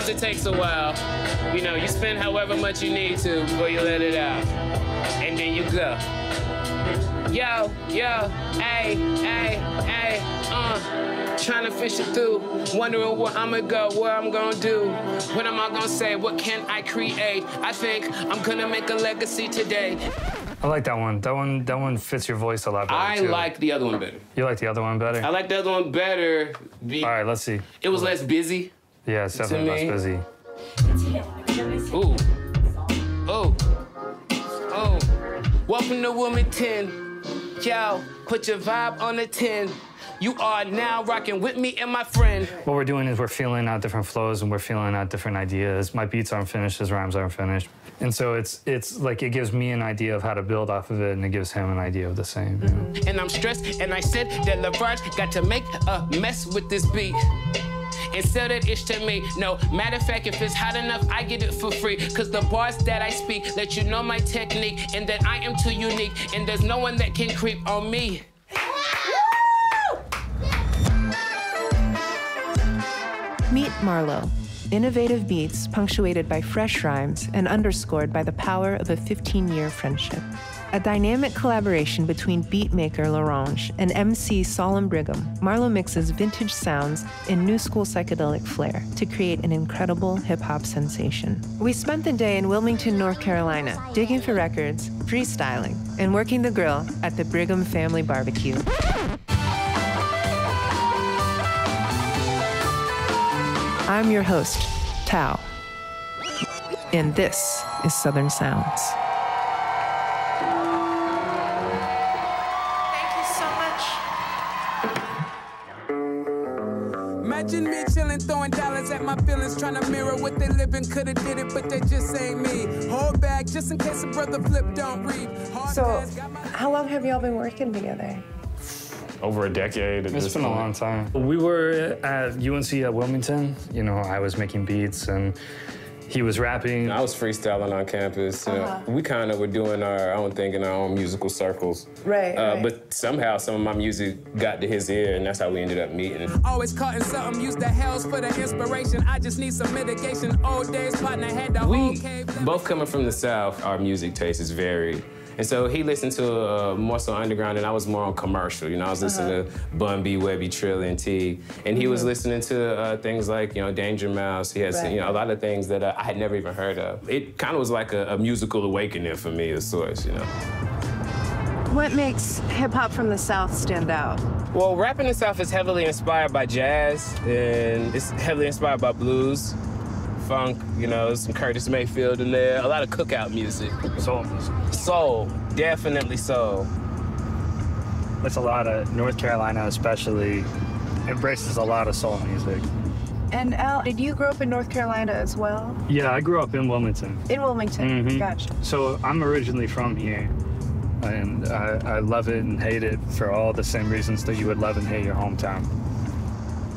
Sometimes it takes a while. You know, you spend however much you need to before you let it out. And then you go. Yo, ay, trying to fish it through, wondering where I'ma go, what I'm gonna do, what am I gonna say, what can I create? I think I'm gonna make a legacy today. I like that one. That one fits your voice a lot better, I like the other one better. You like the other one better? I like the other one better. All right, let's see. It was less busy. Yeah, it's definitely less busy. Ooh. Oh. Oh. Welcome to Wilmington. Yo, put your vibe on the 10. You are now rocking with me and my friend. What we're doing is we're feeling out different flows and we're feeling out different ideas. My beats aren't finished, his rhymes aren't finished. And so it's like it gives me an idea of how to build off of it and it gives him an idea of the same. You know? And I'm stressed and I said that LeVar got to make a mess with this beat. And sell that ish to me. No, matter of fact, if it's hot enough, I get it for free. Cause the bars that I speak let you know my technique and that I am too unique and there's no one that can creep on me. Meet Marlo. Innovative beats punctuated by fresh rhymes and underscored by the power of a 15-year friendship. A dynamic collaboration between beatmaker Larange and MC Solemn Brigham, Marlo mixes vintage sounds and new school psychedelic flair to create an incredible hip-hop sensation. We spent the day in Wilmington, North Carolina, digging for records, freestyling, and working the grill at the Brigham Family Barbecue. I'm your host, Tao, and this is Southern Sounds. Imagine me chillin', throwing dollars at my feelings, trying to mirror what they living. Coulda did it, but they just ain't me. Hold back, just in case a brother flip don't read. So, how long have y'all been working together? Over a decade. It's been a long time. We were at UNC at Wilmington. You know, I was making beats and he was rapping. I was freestyling on campus. You know, we kind of were doing our own thing in our own musical circles. Right, But somehow some of my music got to his ear, and that's how we ended up meeting. Always caught in something, use the hells for the inspiration. I just need some mitigation. Old days, partner had the whole cave. Both coming from the South, our music taste is varied. And so he listened to more so underground, and I was more on commercial. You know, I was listening to Bun B, Webby, Trill, and T. And he was listening to things like, you know, Danger Mouse. He has, you know, a lot of things that I had never even heard of. It kind of was like a musical awakening for me, of sorts, you know. What makes hip-hop from the South stand out? Well, rap in the South is heavily inspired by jazz, and it's heavily inspired by blues, funk, you know, some Curtis Mayfield in there, a lot of cookout music. Soul music. Soul, definitely soul. It's a lot of, North Carolina especially, embraces a lot of soul music. And Al, did you grow up in North Carolina as well? Yeah, I grew up in Wilmington. In Wilmington, Gotcha. So I'm originally from here, and I love it and hate it for all the same reasons that you would love and hate your hometown.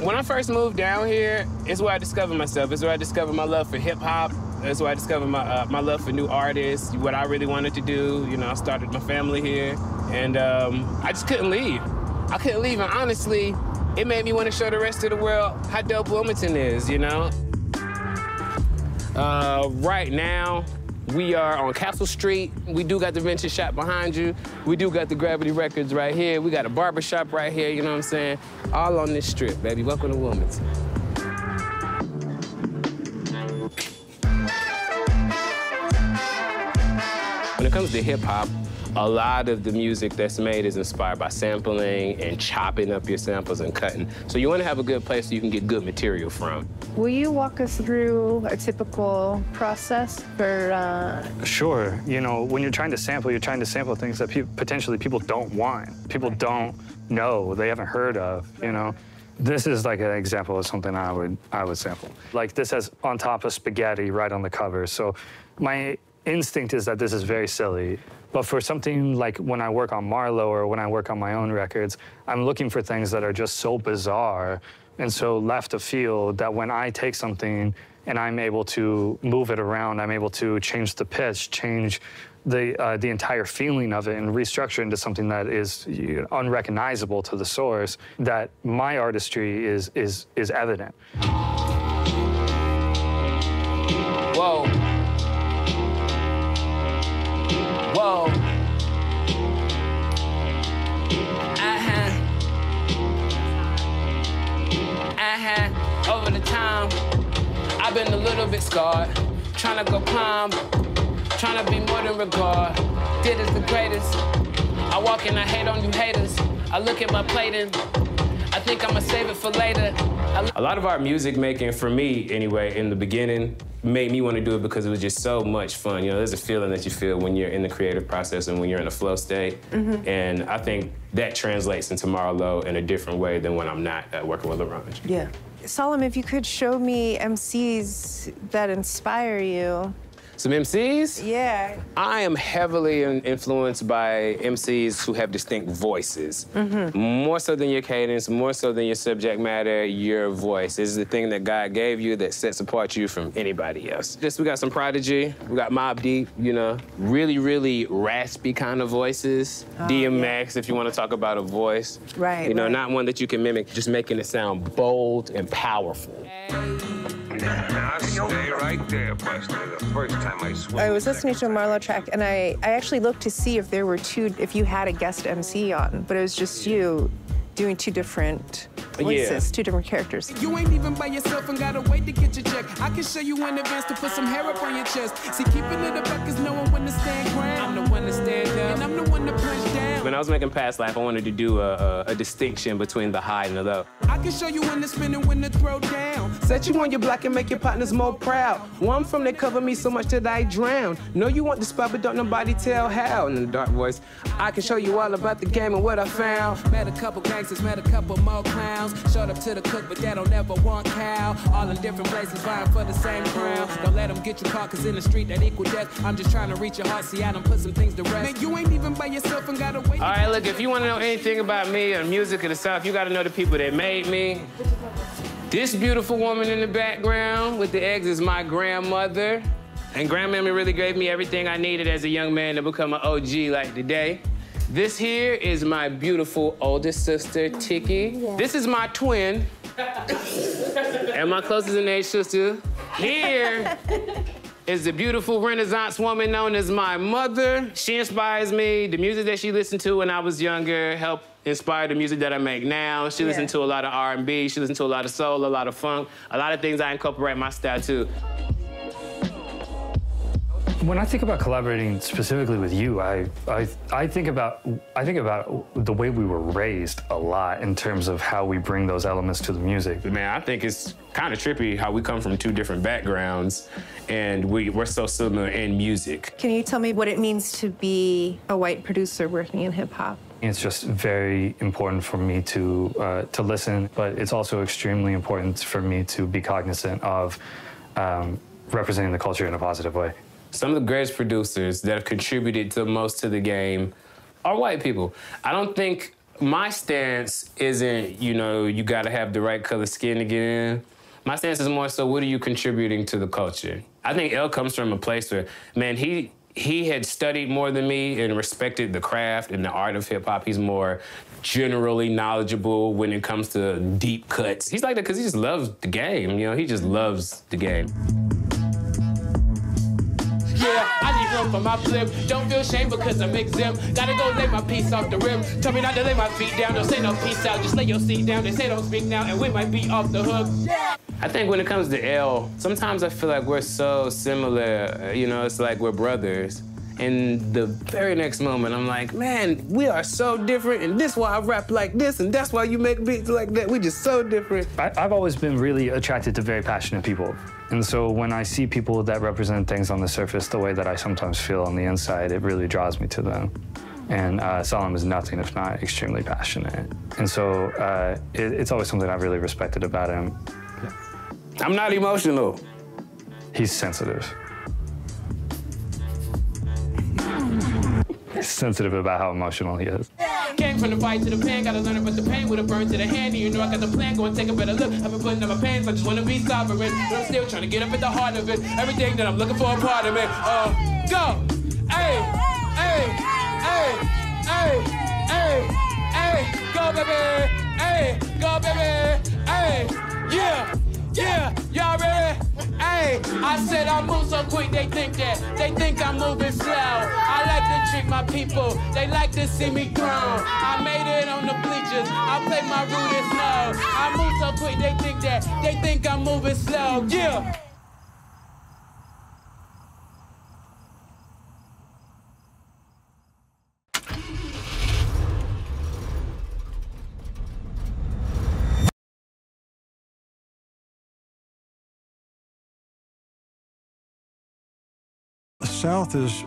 When I first moved down here, it's where I discovered myself. It's where I discovered my love for hip-hop. It's where I discovered my love for new artists, what I really wanted to do. You know, I started my family here, and I just couldn't leave. I couldn't leave, and honestly, it made me want to show the rest of the world how dope Wilmington is, you know? Right now, we are on Castle Street. We do got the Vintage Shop behind you. We do got the Gravity Records right here. We got a barbershop right here, you know what I'm saying? All on this strip, baby. Welcome to Wilmington. When it comes to hip-hop, a lot of the music that's made is inspired by sampling and chopping up your samples and cutting. So you want to have a good place so you can get good material from. Will you walk us through a typical process for... Sure. You know, when you're trying to sample things that potentially people don't want. People don't know, they haven't heard of, you know. This is like an example of something I would sample. Like this has on top of spaghetti right on the cover. So my instinct is that this is very silly. But for something like when I work on Marlo or when I work on my own records, I'm looking for things that are just so bizarre and so left of field that when I take something and I'm able to move it around, I'm able to change the pitch, change the entire feeling of it and restructure into something that is unrecognizable to the source, that my artistry is evident. scarred. Trying to go climb, trying to be more than regard. Did is the greatest. I walk and I hate on you haters. I look at my plate and I think I'ma save it for later. A lot of our music making, for me anyway, in the beginning, made me want to do it because it was just so much fun. You know, there's a feeling that you feel when you're in the creative process and when you're in a flow state. And I think that translates into Marlo in a different way than when I'm not working with LaRange. Yeah. Solemn, if you could show me MCs that inspire you. Some MCs? Yeah. I am heavily influenced by MCs who have distinct voices. More so than your cadence, more so than your subject matter, your voice is the thing that God gave you that sets apart you from anybody else. We got some Prodigy, we got Mobb Deep, you know, really, really raspy kind of voices. DMX, if you want to talk about a voice. Right, You know, right. not one that you can mimic, just making it sound bold and powerful. Now stay right there, Buster. The first time I swim. I was listening to a Marlo track, and I actually looked to see if there were if you had a guest MC on, but it was just you doing two different voices, two different characters. You ain't even by yourself and gotta wait to get your check. I can show you in advance to put some hair up on your chest. See, keeping it a buck is knowing when to stand ground. I'm the one to stand up, and I'm the one to punch down. When I was making Past Life, I wanted to do a distinction between the high and the low. I can show you when to spin and when to throw down. Set you on your block and make your partners more proud. Where I'm from, they cover me so much that I drown. Know you want the spot, but don't nobody tell how. In the dark voice, I can show you all about the game and what I found. Met a couple gangsters, met a couple more clowns. Showed up to the cook, but they don't ever want cow. All in different places, vying for the same crown. Don't let them get you caught, cause in the street that equal death. I'm just trying to reach your heart, see I done put some things to rest. Man, you ain't even by yourself and gotta wait. All right, look, if you want to know anything about me or music or the South, you got to know the people that made me. This beautiful woman in the background with the eggs is my grandmother. And grandmammy really gave me everything I needed as a young man to become an OG like today. This here is my beautiful oldest sister, Tiki. Yeah. This is my twin. And my closest in age sister. Here is the beautiful Renaissance woman known as my mother. She inspires me. The music that she listened to when I was younger helped inspire the music that I make now. She listened to a lot of R&B. She listened to a lot of soul, a lot of funk, a lot of things I incorporate in my style too. When I think about collaborating specifically with you, I think about the way we were raised a lot in terms of how we bring those elements to the music. Man, I think it's kind of trippy how we come from two different backgrounds and we're so similar in music. Can you tell me what it means to be a white producer working in hip hop? It's just very important for me to listen, but it's also extremely important for me to be cognizant of representing the culture in a positive way. Some of the greatest producers that have contributed the most to the game are white people. I don't think my stance isn't, you know, you gotta have the right color skin to get in. My stance is more so, what are you contributing to the culture? I think L comes from a place where, man, he had studied more than me and respected the craft and the art of hip hop. He's more generally knowledgeable when it comes to deep cuts. He's like that because he just loves the game, you know, he just loves the game. Yeah, I need room for my flip. Don't feel shame because I'm exempt. Gotta go lay my piece off the rim. Tell me not to lay my feet down. Don't say no peace out. Just lay your seat down. They say don't speak now, and we might be off the hook. Yeah. I think when it comes to L, sometimes I feel like we're so similar. You know, it's like we're brothers. And the very next moment, I'm like, man, we are so different, and this is why I rap like this, and that's why you make beats like that. We just so different. I've always been really attracted to very passionate people. And so when I see people that represent things on the surface the way that I sometimes feel on the inside, it really draws me to them. And Solemn is nothing if not extremely passionate. And so it's always something I've really respected about him. I'm not emotional. He's sensitive. He's sensitive about how emotional he is. Came from the fight to the pan, gotta learn about the pain with a burn to the hand. And you know I got the plan, go and take a better look. I've been putting up my pants, I just wanna be sovereign. But I'm still trying to get up at the heart of it. Everything that I'm looking for a part of it. Go! Hey! Hey! Hey! Hey! Hey! Hey! Go, baby! Hey! Go, baby! Hey! Yeah! Yeah! Y'all ready? Hey! I said I move so quick, they think I'm moving slow. I like to trick my people, they like to see me thrown. I made it on the bleachers, I play my rooted slow. I move so quick, they think I'm moving slow. Yeah! South is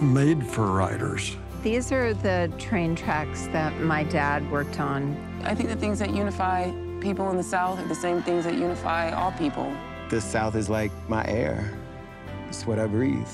made for riders. These are the train tracks that my dad worked on. I think the things that unify people in the South are the same things that unify all people. The South is like my air. It's what I breathe.